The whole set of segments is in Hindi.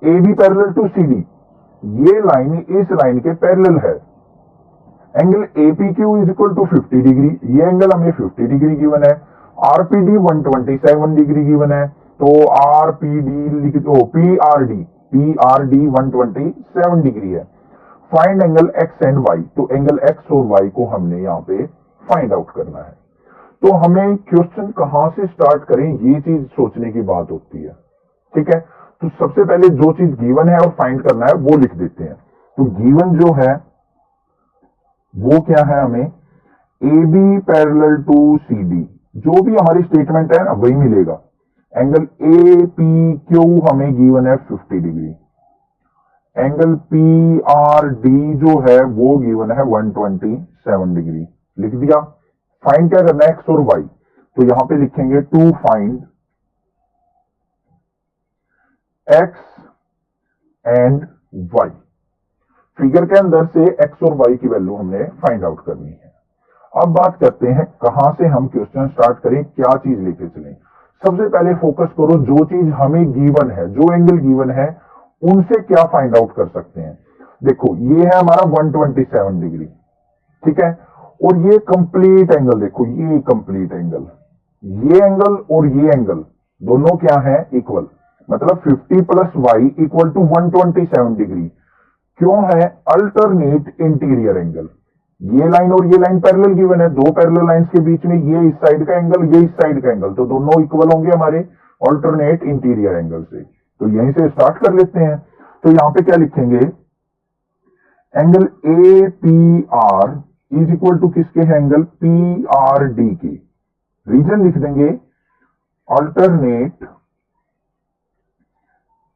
A B parallel to C D, ये लाइन इस लाइन के पैरेलल है। Angle APQ is equal to 50 degree, ये एंगल हमें 50 डिग्री गिवन है। आरपीडी 127 डिग्री गिवन है, तो आरपीडी लिख दो, पीआरडी 127 डिग्री है। Find angle X and Y, तो एंगल एक्स और वाई को हमने यहाँ पे फाइंड आउट करना है। तो हमें क्वेश्चन कहां से स्टार्ट करें, ये चीज सोचने की बात होती है। ठीक है, तो सबसे पहले जो चीज गिवन है और फाइंड करना है वो लिख देते हैं। तो गिवन जो है वो क्या है, हमें A B parallel to C D, जो भी हमारी स्टेटमेंट है ना वही मिलेगा। एंगल ए पी क्यू हमें गिवन है 50 degree, angle P R D जो है वो गिवन है 127 डिग्री, लिख दिया। फाइंड क्या करना है, एक्स और वाई, तो यहां पे लिखेंगे to find X and Y. Figure के अंदर से एक्स और वाई की वैल्यू हमने फाइंड आउट करनी है। अब बात करते हैं कहां से हम क्वेश्चन स्टार्ट करें, क्या चीज लेके चलें। सबसे पहले फोकस करो जो चीज हमें गिवन है, जो एंगल गिवन है उनसे क्या फाइंड आउट कर सकते हैं। देखो ये है हमारा 127 डिग्री, ठीक है, और ये कंप्लीट एंगल, देखो ये कंप्लीट एंगल, ये एंगल और ये एंगल दोनों क्या है, इक्वल, मतलब 50 plus Y equal to 127 degree. क्यों है, अल्टरनेट इंटीरियर एंगल। ये लाइन और ये लाइन पैरेलल गिवन है, दो पैरेलल लाइंस के बीच में ये इस साइड का एंगल, ये इस साइड का एंगल, तो दोनों इक्वल होंगे हमारे अल्टरनेट इंटीरियर एंगल से। तो यहीं से स्टार्ट कर लेते हैं। तो यहां पे क्या लिखेंगे, angle A P R is equal to किसके है, एंगल पी आर डी के। रीजन लिख देंगे अल्टरनेट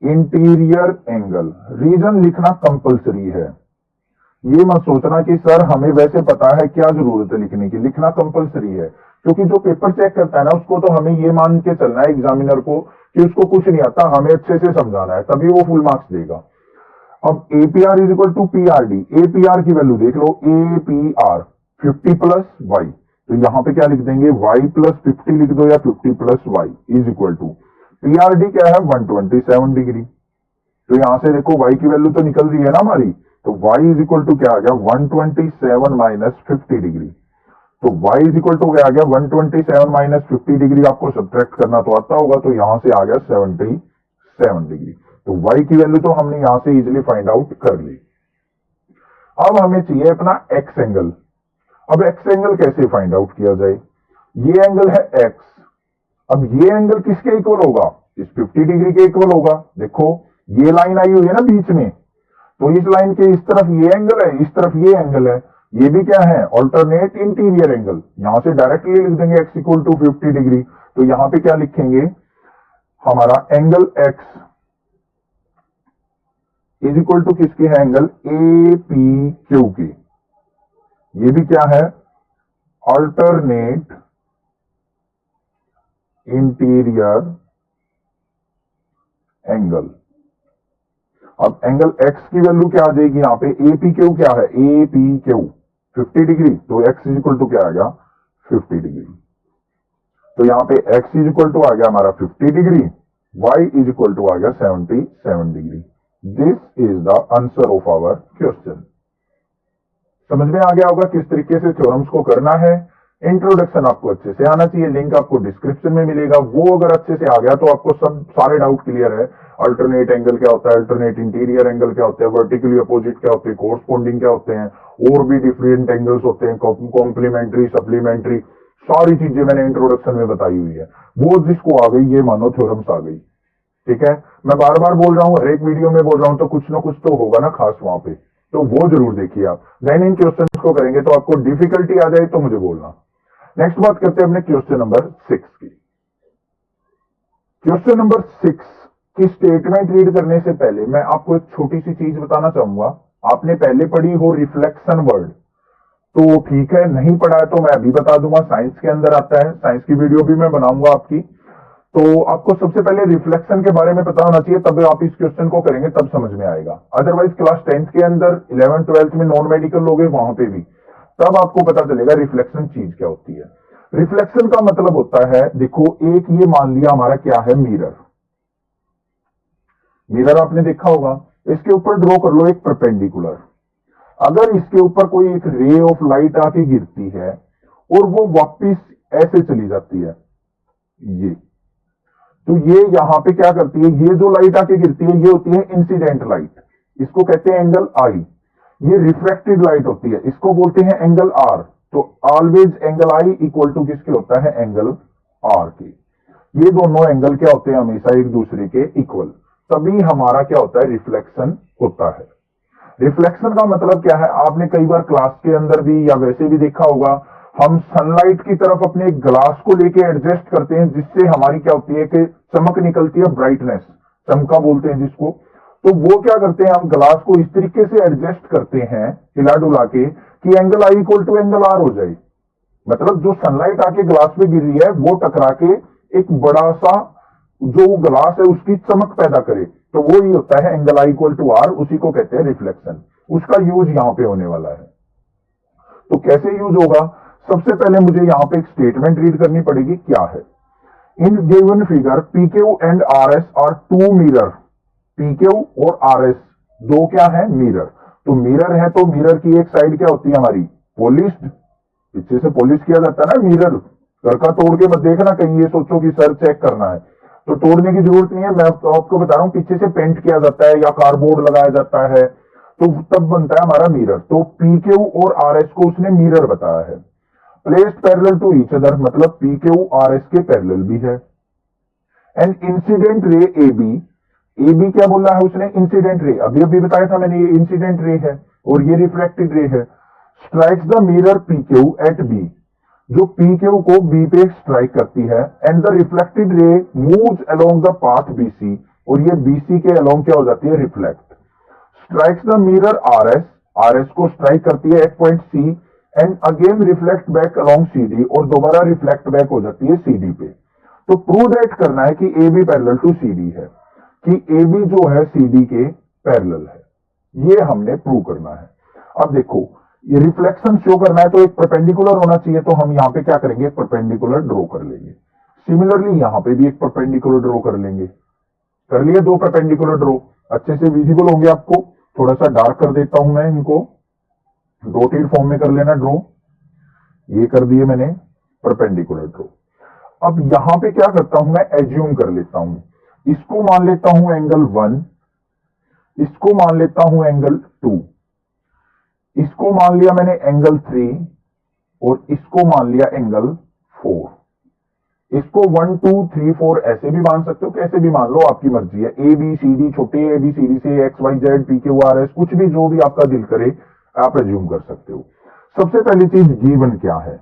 इंटीरियर एंगल। रीजन लिखना कंपलसरी है, ये मत सोचना कि सर हमें वैसे पता है, क्या जरूरत है लिखने की। लिखना कंपलसरी है, क्योंकि जो पेपर चेक करता है ना उसको तो हमें ये मान के चलना है एग्जामिनर को कि उसको कुछ नहीं आता, हमें अच्छे से समझाना है, तभी वो फुल मार्क्स देगा। अब APR is equal to PRD, APR की वैल्यू देख लो, एपीआर 50 प्लस वाई, तो यहां पे क्या लिख देंगे, वाई प्लस 50 लिख दो या 50 plus Y is equal to PRD क्या है 127 डिग्री। तो यहां से देखो वाई की वैल्यू तो निकल रही है ना हमारी, तो y इज इक्वल टू क्या आ गया 127 माइनस 50 डिग्री। तो y इज इक्वल टू क्या आ गया 127 माइनस 50 डिग्री। आपको सब्ट्रैक्ट करना तो आता होगा, तो यहां से आ गया 77 डिग्री। तो y की वैल्यू तो हमने यहां से इजीली फाइंड आउट कर ली। अब हमें चाहिए अपना x एंगल। अब x एंगल कैसे फाइंड आउट किया जाए, ये एंगल है x, अब ये एंगल किसके इक्वल होगा, इस 50 डिग्री के इक्वल होगा। देखो ये लाइन आई हुई है ना बीच में, तो इस लाइन के इस तरफ ये एंगल है, इस तरफ ये एंगल है, ये भी क्या है अल्टरनेट इंटीरियर एंगल। यहां से डायरेक्टली लिख देंगे x इक्वल टू 50 डिग्री। तो यहां पे क्या लिखेंगे, हमारा angle x is equal to किसके है, एंगल ए पी क्यू के। ये भी क्या है अल्टरनेट इंटीरियर एंगल। अब एंगल x की वैल्यू क्या आ जाएगी, यहां पे ए पी क्यू क्या है, ए पी क्यू 50 डिग्री, तो x इज इक्वल टू क्या आ गया 50 डिग्री। तो यहां पे x इज इक्वल टू आ गया हमारा 50 degree, y is equal to आ गया 77 degree. This is the answer of our question. समझ में आ गया होगा किस तरीके से थ्योरम्स को करना है। इंट्रोडक्शन आपको अच्छे से आना चाहिए, लिंक आपको डिस्क्रिप्शन में मिलेगा, वो अगर अच्छे से आ गया तो आपको सब सारे डाउट क्लियर है। अल्टरनेट एंगल क्या होता है, अल्टरनेट इंटीरियर एंगल क्या होता है, वर्टिकली अपोजिट क्या होते हैं, कोरस्पोंडिंग क्या होते हैं, और भी डिफरेंट एंगल्स होते हैं, कॉम्प्लीमेंट्री, सप्लीमेंट्री, सारी चीजें मैंने इंट्रोडक्शन में बताई हुई है। वो जिसको आ गई ये मानो थ्योरम्स आ गई। ठीक है, मैं बार बार बोल रहा हूं, हर एक वीडियो में बोल रहा हूं, तो कुछ ना कुछ तो होगा ना खास वहां पे, तो वो जरूर देखिए आप। देन इन क्वेश्चन को करेंगे तो आपको डिफिकल्टी आ जाए तो मुझे बोलना। नेक्स्ट बात करते हैं अपने क्वेश्चन नंबर 6 की। क्वेश्चन नंबर 6 की स्टेटमेंट रीड करने से पहले मैं आपको एक छोटी सी चीज बताना चाहूंगा। आपने पहले पढ़ी हो रिफ्लेक्शन वर्ड, तो ठीक है, नहीं पढ़ा है तो मैं अभी बता दूंगा, साइंस के अंदर आता है, साइंस की वीडियो भी मैं बनाऊंगा आपकी। तो आपको सबसे पहले रिफ्लेक्शन के बारे में पता होना चाहिए, तब आप इस क्वेश्चन को करेंगे तब समझ में आएगा। अदरवाइज क्लास 10th के अंदर 11th 12th में नॉन मेडिकल लोग हैं वहां पे भी, तब आपको पता चलेगा रिफ्लेक्शन चीज क्या होती है। रिफ्लेक्शन का मतलब होता है, देखो एक ये मान लिया हमारा क्या है मिरर, मिरर आपने देखा होगा, इसके ऊपर ड्रॉ कर लो एक परपेंडिकुलर। अगर इसके ऊपर कोई एक रे ऑफ लाइट आके गिरती है और वो वापिस ऐसे चली जाती है, ये, तो ये यहां पे क्या करती है, ये जो लाइट आके गिरती है ये होती है इंसिडेंट लाइट, इसको कहते हैं एंगल आई। ये रिफ्लेक्टेड लाइट होती है, इसको बोलते हैं एंगल आर। तो always angle I equal to किसके होता है, एंगल आर के। ये दोनों एंगल क्या होते हैं, हमेशा एक दूसरे के इक्वल, तभी हमारा क्या होता है, रिफ्लेक्शन होता है। रिफ्लेक्शन का मतलब क्या है, आपने कई बार क्लास के अंदर भी या वैसे भी देखा होगा, हम सनलाइट की तरफ अपने ग्लास को लेके एडजस्ट करते हैं, जिससे हमारी क्या होती है कि चमक निकलती है, ब्राइटनेस, चमका बोलते हैं जिसको। तो वो क्या करते हैं, हम ग्लास को इस तरीके से एडजस्ट करते हैं हिला डुला के कि angle I equal to angle R हो जाए। मतलब जो सनलाइट आके ग्लास पे गिर रही है वो टकरा के एक बड़ा सा जो ग्लास है उसकी चमक पैदा करे, तो वो ही होता है angle I equal to R, उसी को कहते हैं रिफ्लेक्शन। उसका यूज यहां पे होने वाला है। तो कैसे यूज होगा, सबसे पहले मुझे यहां पे एक स्टेटमेंट रीड करनी पड़ेगी, क्या है, in given figure PQ and R S are two mirror. PQ और आर एस दो क्या है, मिरर। तो मिरर है तो मिरर की एक साइड क्या होती है हमारी, पॉलिश्ड, पीछे से पॉलिश किया जाता है ना मिरर। घर का तोड़ के मत देखना कहीं ये सोचो कि सर चेक करना है, तो तोड़ने की जरूरत नहीं है, मैं आपको बता रहा हूं, पीछे से पेंट किया जाता है या कार्डबोर्ड लगाया जाता है, तो तब बनता है हमारा मिरर। तो पीक्यू और आर एस को उसने मिरर बताया है। Placed parallel to each other, मतलब पीक्यू आर एस के पैरेलल भी है। And incident ray A B, A B क्या बोला है उसने, इंसिडेंट रे, अभी अभी बताया था मैंने, ये इंसिडेंट रे है और ये रिफ्लेक्टेड रे है। Strikes the mirror PQ at B, जो पीक्यू को बी पे स्ट्राइक करती है, and the reflected ray moves along the path BC, और ये बीसी के अलोंग क्या हो जाती है, reflect. Strikes the mirror R S, R S को स्ट्राइक करती है at point C, and again reflect back along C D, और दोबारा रिफ्लेक्ट बैक हो जाती है सी डी पे। तो प्रूव दैट करना है कि A B parallel to C D है, कि ए बी जो है सी डी के पैरेलल है, ये हमने प्रूव करना है। अब देखो, ये रिफ्लेक्शन शो करना है तो एक परपेंडिकुलर होना चाहिए, तो हम यहां पे क्या करेंगे, परपेंडिकुलर ड्रॉ कर लेंगे। सिमिलरली यहां पे भी एक परपेंडिकुलर ड्रॉ कर लेंगे। कर लिए दो परपेंडिकुलर ड्रॉ, अच्छे से विजिबल होंगे आपको। थोड़ा सा डार्क कर देता हूं मैं इनको, डॉटेड फॉर्म में कर लेना ड्रॉ। ये कर दिए मैंने परपेंडिकुलर ड्रॉ। अब यहां पे क्या करता हूं मैं, एज्यूम कर लेता हूं, इसको मान लेता हूं एंगल 1, इसको मान लेता हूं एंगल 2, इसको मान लिया मैंने एंगल 3, और इसको मान लिया एंगल 4। इसको 1 2 3 4 ऐसे भी मान सकते हो, कैसे भी मान लो, आपकी मर्जी है। ए बी सी डी, छोटे ए बी सी डी से X Y Z P Q R S, कुछ भी जो भी आपका दिल करे आप एज्यूम कर सकते हो। सबसे पहली चीज गिवन क्या है,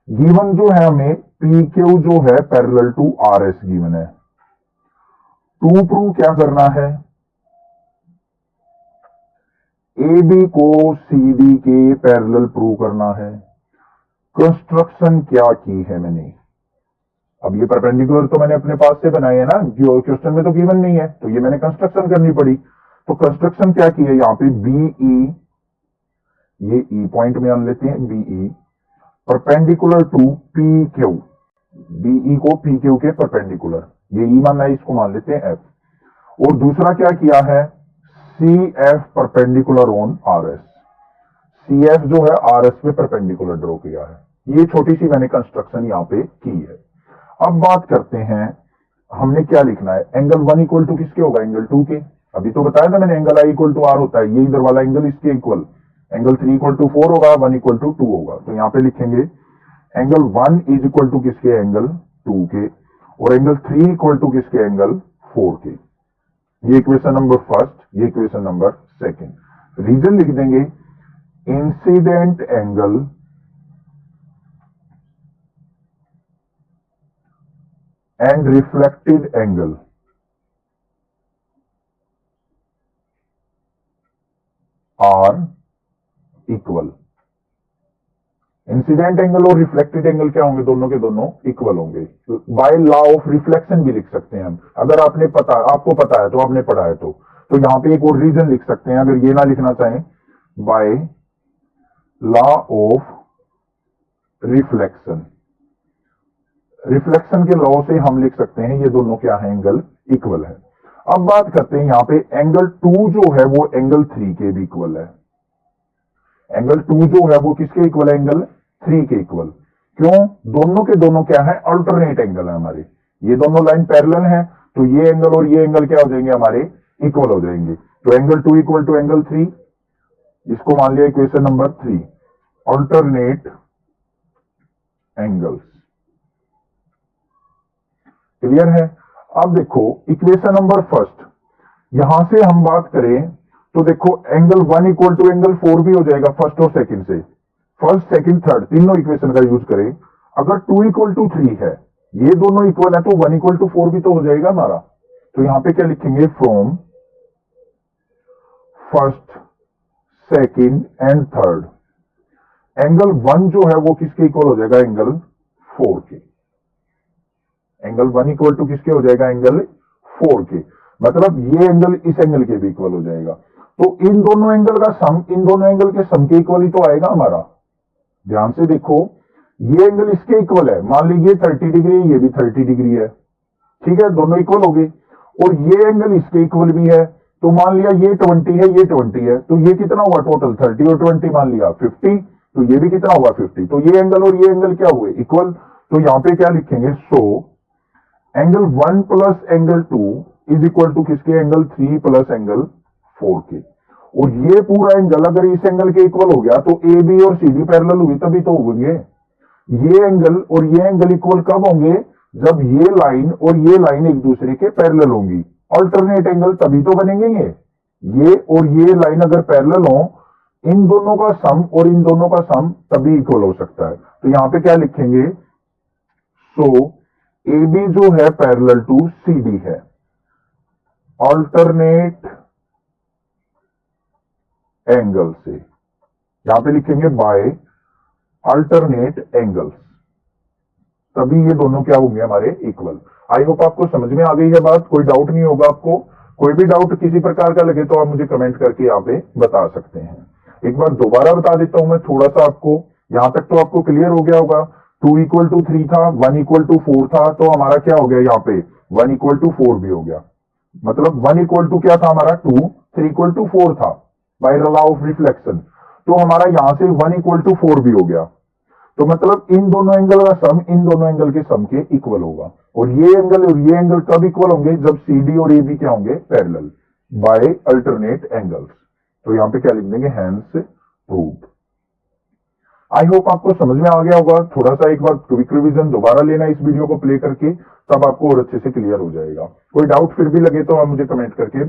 गिवन जो है हमें पी क्यू जो है parallel to R S given है। टू प्रूव क्या करना है, ए बी को सी डी के पैरेलल प्रूव करना है। कंस्ट्रक्शन क्या की है मैंने, अब ये परपेंडिकुलर तो मैंने अपने पास से बनाए है ना, जो क्वेश्चन में तो गिवन नहीं है, तो ये मैंने कंस्ट्रक्शन करनी पड़ी। तो कंस्ट्रक्शन क्या की है, यहां पे बीई, ये ई पॉइंट में मान लेते हैं, BE perpendicular to P Q, BE को पी क्यू के परपेंडिकुलर, ये ई मानना है, इसको मान लेते हैं एफ। और दूसरा क्या किया है, C F perpendicular on R S, C F जो है आर एस पे परपेंडिकुलर ड्रॉ किया है। ये छोटी सी मैंने कंस्ट्रक्शन यहां पे की है। अब बात करते हैं हमने क्या लिखना है, एंगल 1 इक्वल टू किसके होगा, एंगल 2 के। अभी तो बताया था मैंने angle I equal to R होता है, ये इधर वाला एंगल इसके इक्वल, एंगल 3 इक्वल टू 4 होगा, 1 इक्वल टू 2 होगा। तो यहां पे लिखेंगे एंगल 1 इज इक्वल टू किसके, एंगल 2 के, और एंगल 3 इक्वल टू किसके, एंगल 4 के। ये इक्वेशन नंबर फर्स्ट, ये इक्वेशन नंबर सेकंड। रीजन लिख देंगे, incident angle and reflected angle are equal. Incident angle और रिफ्लेक्टेड एंगल क्या होंगे, दोनों के दोनों इक्वल होंगे। बाय लॉ ऑफ रिफ्लेक्शन भी लिख सकते हैं हम, अगर आपको पता है तो, आपने पढ़ा है तो यहां पे एक और रीजन लिख सकते हैं, अगर ये ना लिखना चाहें, by law of reflection, reflection के लॉ से हम लिख सकते हैं ये दोनों क्या है, एंगल इक्वल है। अब बात करते हैं यहां पे एंगल 2 जो है वो एंगल 3 के भी इक्वल है। एंगल 2 जो है वो किसके इक्वल है? एंगल 3 के इक्वल। क्यों? दोनों के दोनों क्या है? अल्टरनेट एंगल है हमारे। ये दोनों लाइन पैरेलल हैं, तो ये एंगल और ये एंगल क्या हो जाएंगे? हमारे इक्वल हो जाएंगे। तो एंगल 2 इक्वल टू एंगल 3, इसको मान लिया equation number 3, alternate angles. Clear है? अब देखो इक्वेशन नंबर फर्स्ट, यहां से हम बात करें तो देखो एंगल 1 इक्वल टू एंगल 4 भी हो जाएगा फर्स्ट और सेकंड से। फर्स्ट सेकंड थर्ड तीनों इक्वेशन का यूज करें, अगर 2 इक्वल टू 3 है, ये दोनों इक्वल है, तो 1 इक्वल टू 4 भी तो हो जाएगा हमारा। तो यहां पे क्या लिखेंगे? From first second and third angle 1 जो है वो किसके इक्वल हो जाएगा? एंगल 4 के। एंगल 1 इक्वल टू किसके हो जाएगा? एंगल 4 के। मतलब ये एंगल इस एंगल के भी इक्वल हो जाएगा। तो इन दोनों एंगल का सम इन दोनों एंगल के सम के इक्वल ही तो आएगा हमारा। ध्यान से देखो, ये एंगल इसके इक्वल है, मान लीजिए 30 डिग्री, ये भी 30 डिग्री है, ठीक है, दोनों इक्वल हो गए। और ये एंगल इसके इक्वल भी है, तो मान लिया ये 20 है, ये 20 है, तो ये कितना हुआ टोटल? 30 और 20 मान लिया 50, तो ये भी कितना हुआ? 50। तो ये एंगल और ये एंगल क्या हुए? इक्वल। तो यहां पे क्या लिखेंगे? So angle 1 plus angle 2 is equal to किसके? एंगल 3 प्लस एंगल 4 के। और ये पूरा एंगल अगर इस एंगल के इक्वल हो गया तो ए बी और सी डी पैरेलल हुई तभी तो होंगे। ये एंगल और ये एंगल इक्वल कब होंगे? जब ये लाइन और ये लाइन एक दूसरे के पैरेलल होंगी। अल्टरनेट एंगल तभी तो बनेंगे ये और ये लाइन अगर पैरेलल हो, इन दोनों का सम और इन दोनों का सम तभी इक्वल हो सकता है। तो यहां पे क्या लिखेंगे? सो ए बी जो है पैरेलल टू सी डी है, अल्टरनेट एंगल से। यहां पे लिखेंगे बाय अल्टरनेट एंगल्स, तभी ये दोनों क्या होंगे? हमारे इक्वल। आई होप आपको समझ में आ गई है बात, कोई डाउट नहीं होगा आपको। कोई भी डाउट किसी प्रकार का लगे तो आप मुझे कमेंट करके यहाँ पे बता सकते हैं। एक बार दोबारा बता देता हूं मैं थोड़ा सा आपको, यहां तक तो आपको क्लियर हो गया होगा। 2 इक्वल टू 3 था, 1 इक्वल टू 4 था, तो हमारा क्या हो गया? यहाँ पे 1 इक्वल टू 4 भी हो गया। मतलब 1 इक्वल टू क्या था हमारा? 2, 3 इक्वल टू 4 था बाय लॉ ऑफ रिफ्लेक्शन। तो हमारा यहां से 1 इक्वल टू 4 भी हो गया। तो मतलब इन दोनों एंगल का सम इन दोनों एंगल के सम के इक्वल होगा। और ये एंगल कब इक्वल होंगे? जब सी डी और ए बी क्या होंगे? Parallel by alternate angles. तो यहां पे क्या लिख देंगे? Hence proved. आई होप आपको समझ में आ गया होगा। थोड़ा सा एक बार क्विक रिवीजन दोबारा लेना इस वीडियो को प्ले करके, तब आपको और अच्छे से क्लियर हो जाएगा। कोई डाउट फिर भी लगे तो आप मुझे कमेंट करके